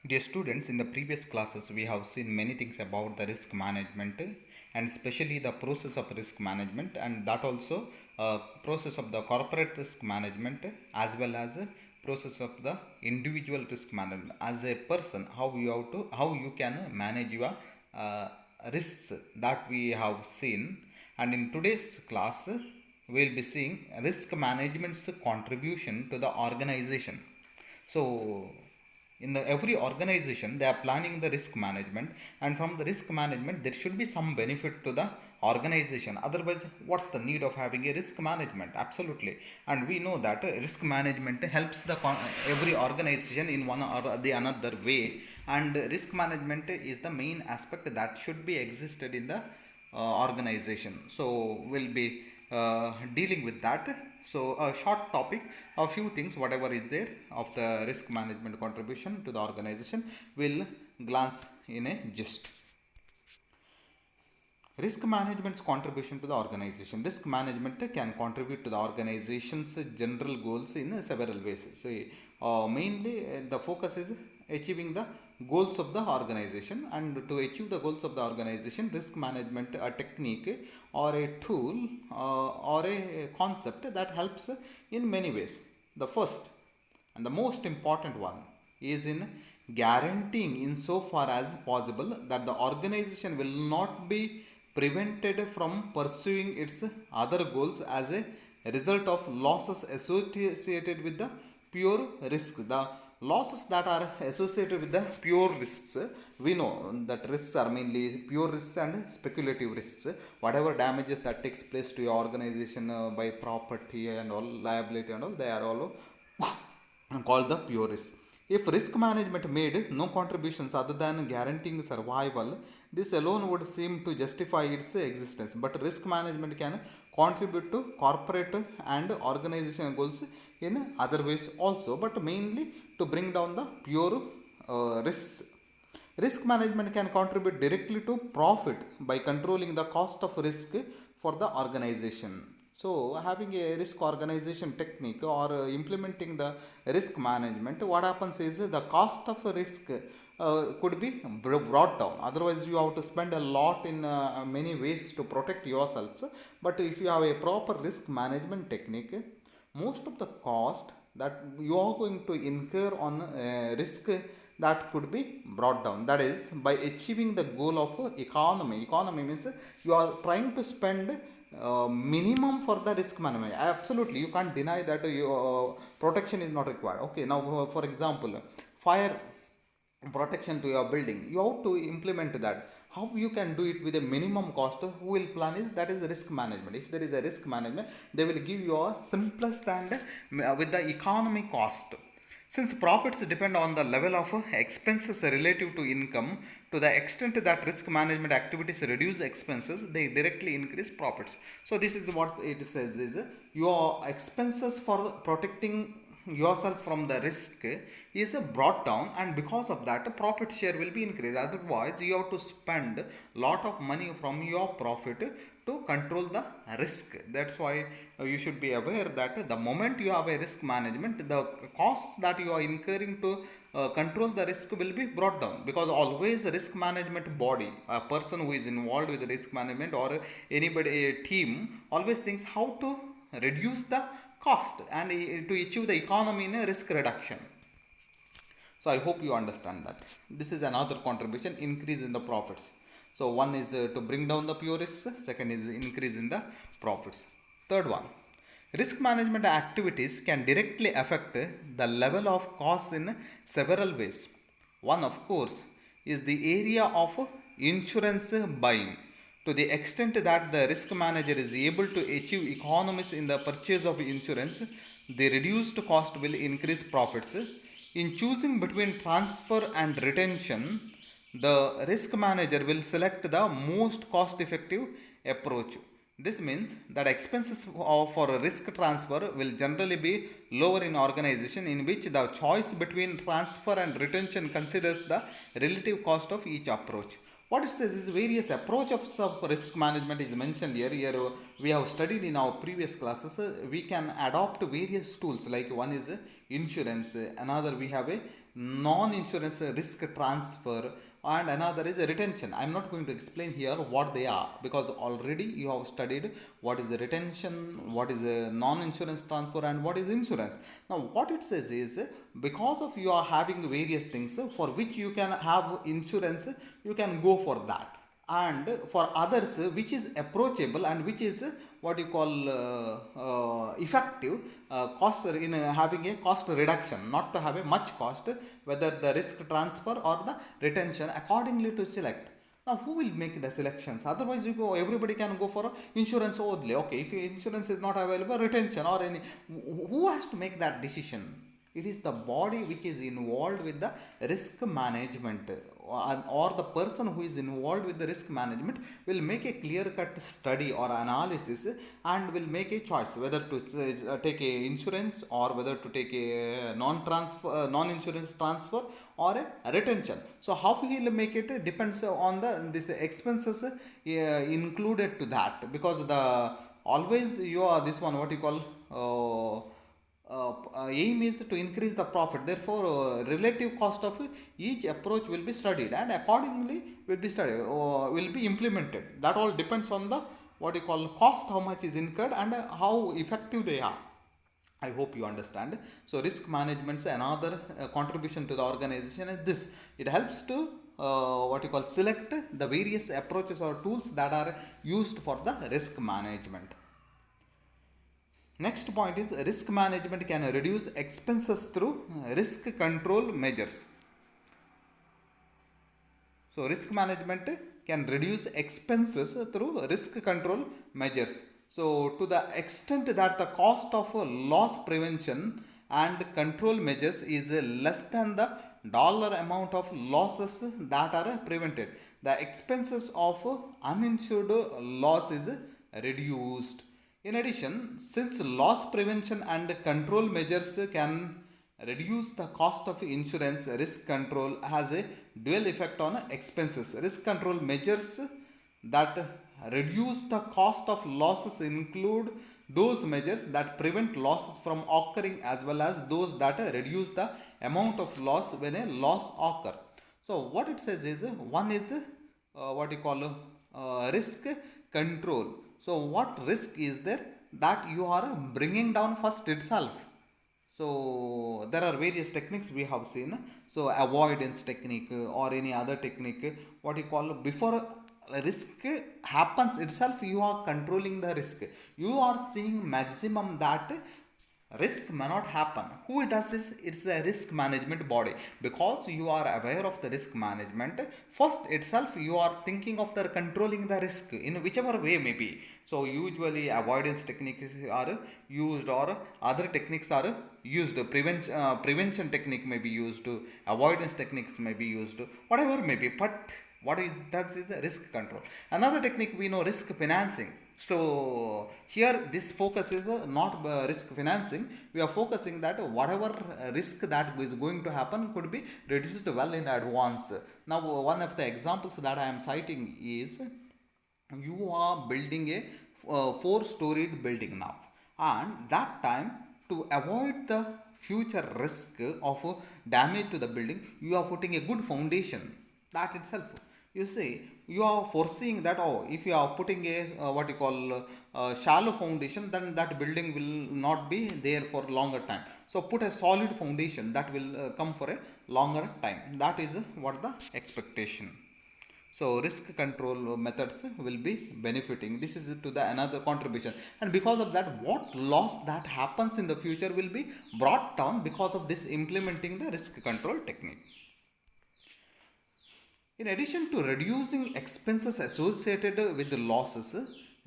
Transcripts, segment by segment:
Dear students, in the previous classes, we have seen many things about the risk management and especially the process of risk management, and that also process of the corporate risk management as well as process of the individual risk management. As a person, how you can manage your uh, risks that we have seen, and in today's class, we will be seeing risk management's contribution to the organization. So in every organization they are planning the risk management, and from the risk management there should be some benefit to the organization. Otherwise, what's the need of having a risk management? Absolutely. And we know that risk management helps the every organization in one or the another way, and risk management is the main aspect that should be existed in the organization. So we'll be dealing with that. So a short topic, a few things, whatever is there of the risk management contribution to the organization, will glance in a gist. Risk management's contribution to the organization. Risk management can contribute to the organization's general goals in several ways. So, mainly the focus is achieving the goals of the organization, and to achieve the goals of the organization, risk management a technique or a tool or a concept that helps in many ways. The first and the most important one is in guaranteeing insofar as possible that the organization will not be prevented from pursuing its other goals as a result of losses associated with the pure risk. The losses that are associated with the pure risks, we know that risks are mainly pure risks and speculative risks. Whatever damages that takes place to your organization by property and all, liability and all, they are all called the pure risk. If risk management made no contributions other than guaranteeing survival, this alone would seem to justify its existence. But risk management can contribute to corporate and organizational goals in other ways also, but mainly to bring down the pure risks. Risk management can contribute directly to profit by controlling the cost of risk for the organization. So, having a risk organization technique or implementing the risk management, what happens is the cost of risk could be brought down. Otherwise, you have to spend a lot in many ways to protect yourselves. But if you have a proper risk management technique, most of the cost that you are going to incur on risk, that could be brought down. That is by achieving the goal of economy means you are trying to spend minimum for the risk management. Absolutely, you can't deny that your protection is not required. Okay, now for example, fire protection to your building, you have to implement that. How you can do it with a minimum cost? Who will plan is that is risk management. If there is a risk management, they will give you a simplest and with the economy cost. Since profits depend on the level of expenses relative to income, to the extent that risk management activities reduce expenses, they directly increase profits. So this is what it says is your expenses for protecting yourself from the risk is brought down, and because of that profit share will be increased. Otherwise, you have to spend lot of money from your profit to control the risk. That's why you should be aware that the moment you have a risk management, the costs that you are incurring to control the risk will be brought down, because always a risk management body, a person who is involved with the risk management or anybody, a team, always thinks how to reduce the cost and to achieve the economy in a risk reduction. So I hope you understand that. This is another contribution, increase in the profits. So one is to bring down the pure risk, second is increase in the profits. Third one, risk management activities can directly affect the level of costs in several ways. One, of course, is the area of insurance buying. To the extent that the risk manager is able to achieve economies in the purchase of insurance, the reduced cost will increase profits. In choosing between transfer and retention, the risk manager will select the most cost effective approach. This means that expenses for a risk transfer will generally be lower in organization in which the choice between transfer and retention considers the relative cost of each approach. What it says is various approaches of risk management is mentioned here. Here we have studied in our previous classes. We can adopt various tools, like one is insurance, another we have a non-insurance risk transfer, and another is retention. I'm not going to explain here what they are because already you have studied what is the retention, what is a non-insurance transfer, and what is insurance. Now what it says is, because of you are having various things for which you can have insurance, you can go for that, and for others which is approachable and which is what you call effective cost in having a cost reduction, not to have a much cost, whether the risk transfer or the retention, accordingly to select. Now who will make the selections? Otherwise you go, everybody can go for insurance only. Okay, if insurance is not available, retention or any, who has to make that decision? It is the body which is involved with the risk management, or the person who is involved with the risk management will make a clear cut study or analysis and will make a choice whether to take a insurance or whether to take a non insurance transfer or a retention. So how he will make it depends on the this expenses included to that, because the always you are this one what you call aim is to increase the profit. Therefore relative cost of each approach will be studied and accordingly will be studied, will be implemented. That all depends on the what you call cost, how much is incurred and how effective they are. I hope you understand. So risk management's another contribution to the organization is this: it helps to what you call select the various approaches or tools that are used for the risk management. Next point is, risk management can reduce expenses through risk control measures. So risk management can reduce expenses through risk control measures. So to the extent that the cost of loss prevention and control measures is less than the dollar amount of losses that are prevented, the expenses of uninsured loss is reduced. In addition, since loss prevention and control measures can reduce the cost of insurance, risk control has a dual effect on expenses. Risk control measures that reduce the cost of losses include those measures that prevent losses from occurring as well as those that reduce the amount of loss when a loss occurs. So what it says is, one is what you call risk control. So what risk is there that you are bringing down first itself? So there are various techniques we have seen. So avoidance technique or any other technique, what you call before risk happens itself, you are controlling the risk. You are seeing maximum that risk may not happen. Who does this? It's a risk management body. Because you are aware of the risk management, first itself you are thinking of the controlling the risk in whichever way may be. So usually avoidance techniques are used or other techniques are used. Prevention technique may be used, avoidance techniques may be used, whatever may be. But what is does is a risk control. Another technique we know, risk financing. So here this focus is not risk financing. We are focusing that whatever risk that is going to happen could be reduced well in advance. Now one of the examples that I am citing is, you are building a 4-storied building now, and that time, to avoid the future risk of damage to the building, you are putting a good foundation. That itself, you see, you are foreseeing that, oh, if you are putting a what you call shallow foundation, then that building will not be there for longer time. So put a solid foundation that will come for a longer time. That is what the expectation. So risk control methods will be benefiting. This is to the another contribution, and because of that, what loss that happens in the future will be brought down because of this implementing the risk control technique. In addition to reducing expenses associated with the losses,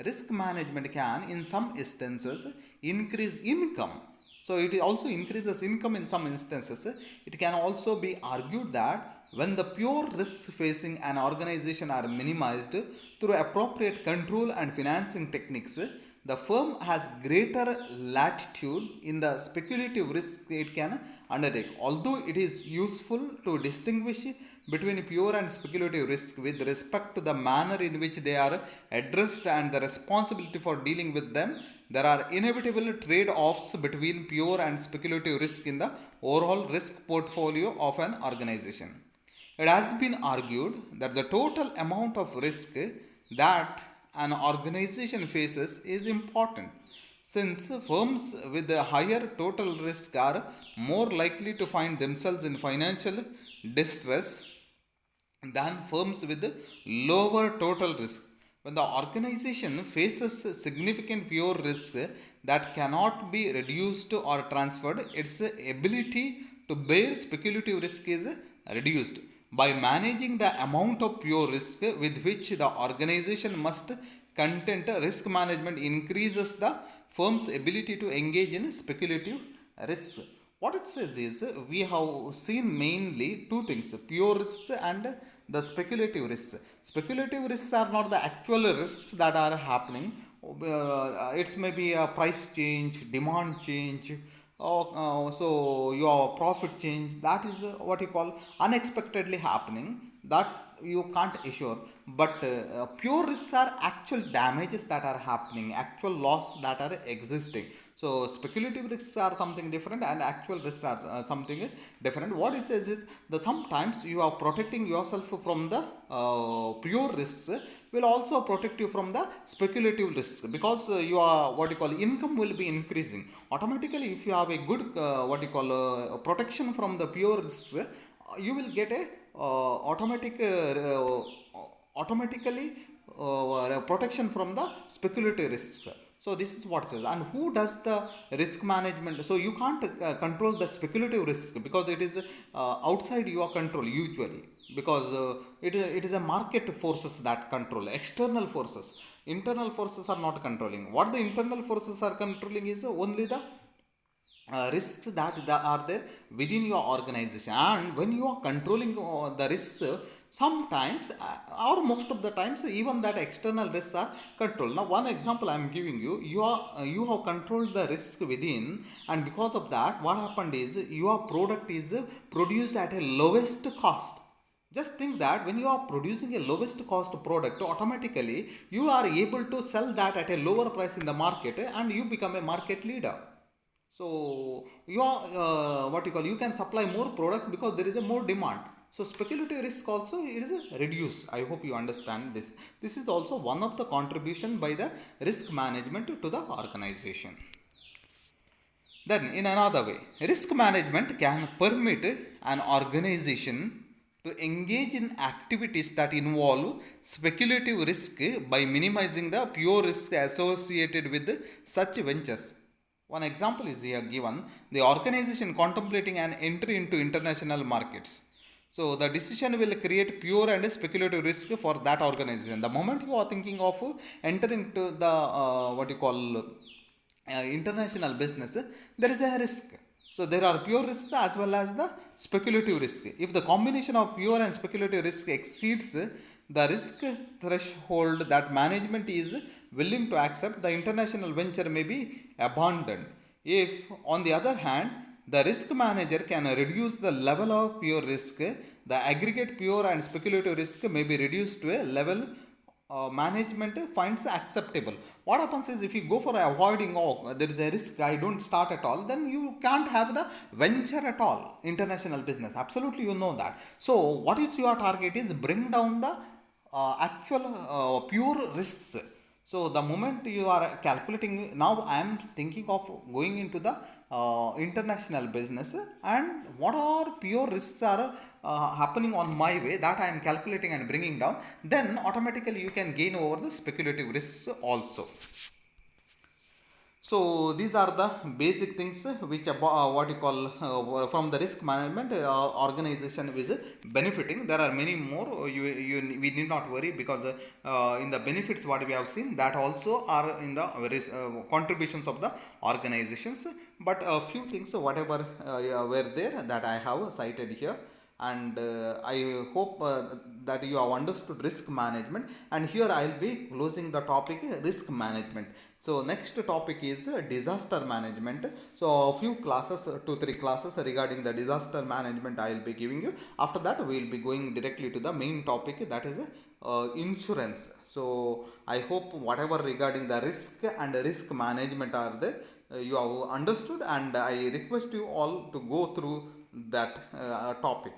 risk management can, in some instances, increase income. So it also increases income in some instances. It can also be argued that when the pure risks facing an organization are minimized through appropriate control and financing techniques, the firm has greater latitude in the speculative risk it can undertake. Although it is useful to distinguish between pure and speculative risk with respect to the manner in which they are addressed and the responsibility for dealing with them, there are inevitable trade-offs between pure and speculative risk in the overall risk portfolio of an organization. It has been argued that the total amount of risk that an organization faces is important, since firms with a higher total risk are more likely to find themselves in financial distress than firms with lower total risk. When the organization faces significant pure risk that cannot be reduced or transferred, its ability to bear speculative risk is reduced. By managing the amount of pure risk with which the organization must contend, risk management increases the firm's ability to engage in speculative risks. What it says is we have seen mainly two things, pure risks and the speculative risks. Speculative risks are not the actual risks that are happening. It's maybe a price change, demand change, so your profit change. That is what you call unexpectedly happening. That you can't assure. But pure risks are actual damages that are happening, actual loss that are existing. So speculative risks are something different and actual risks are something different. What it says is that sometimes you are protecting yourself from the pure risks will also protect you from the speculative risks, because your what you call income will be increasing automatically. If you have a good what you call protection from the pure risks, you will get a automatically protection from the speculative risks. So this is what it says. And who does the risk management? So you can't control the speculative risk because it is outside your control usually, because it is a market forces that control external forces. Internal forces are not controlling. What the internal forces are controlling is only the risks that are there within your organization. And when you are controlling the risks, sometimes or most of the times even that external risks are controlled. Now one example I am giving you, you have controlled the risk within, and because of that what happened is your product is produced at a lowest cost. Just think that when you are producing a lowest cost product, automatically you are able to sell that at a lower price in the market and you become a market leader. So you are what you call, you can supply more products because there is a more demand. So speculative risk also is reduced. I hope you understand this. This is also one of the contribution by the risk management to the organization. Then in another way, risk management can permit an organization to engage in activities that involve speculative risk by minimizing the pure risk associated with such ventures. One example is here given: the organization contemplating an entry into international markets. So the decision will create pure and speculative risk for that organization. The moment you are thinking of entering to the what you call international business, there is a risk. So there are pure risks as well as the speculative risk. If the combination of pure and speculative risk exceeds the risk threshold that management is willing to accept, the international venture may be abandoned. If, on the other hand, the risk manager can reduce the level of pure risk, the aggregate pure and speculative risk may be reduced to a level management finds acceptable. What happens is if you go for avoiding, oh, there is a risk, I don't start at all, then you can't have the venture at all, international business. Absolutely, you know that. So what is your target is bring down the actual pure risks. So the moment you are calculating, now I am thinking of going into the international business, and what are pure risks are happening on my way, that I am calculating and bringing down, then automatically you can gain over the speculative risks also. So these are the basic things which what you call from the risk management organization is benefiting. There are many more. We need not worry, because in the benefits what we have seen, that also are in the contributions of the organizations. But a few things whatever were there that I have cited here, and I hope that you have understood risk management, and here I will be closing the topic risk management. So next topic is disaster management. So a few classes, 2-3 classes regarding the disaster management I will be giving you. After that we will be going directly to the main topic, that is insurance. So I hope whatever regarding the risk and risk management are there, you have understood, and I request you all to go through that topic.